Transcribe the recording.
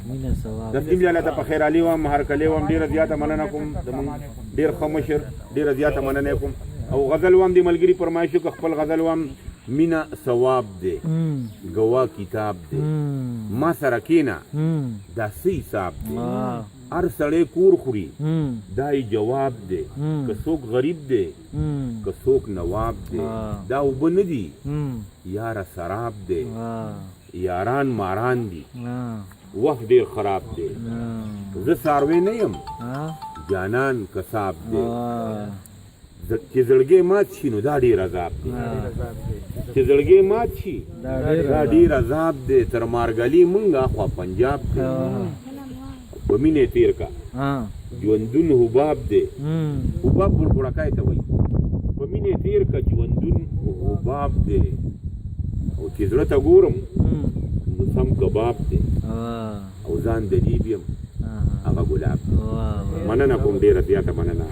مینه ثواب تسلیم لاله ته په خیر علي وم هرکلی وم ډېره زیاته مننه کوم زمونږ ډېر ښه مشر ډېره زیاته مننه کوم او غزل وم د ملګري فرمایش وکړه خپل غزل وم مینه ثواب دی ګواه کتاب دی ما سره کښېنه دا څه حساب دی هر سړی کور خوري دا یې جواب دی که څوک غریب دی که څوک نواب دی دا اوبه نه دي یاره سراب دی یاران ماران دي وخت ډېر خراب دی زه څاروی نه یم جانان کساب دی چې زړګی مات شي نو دا ډېر عذاب دی چې زړګی مات شي دا ډېر عذاب دی تر مارګلي مونږ اخوا پنجاب دی په مینې تېر کا ژوندون حباب دی حباب بړبړکای ته وایي په مینې تېر کا ژوندون حباب دی او چې زړه ته ګورم نو سم کباب دی او ځان دریب یم هغه ګلاب مننه کوم ډېره زیاته مننه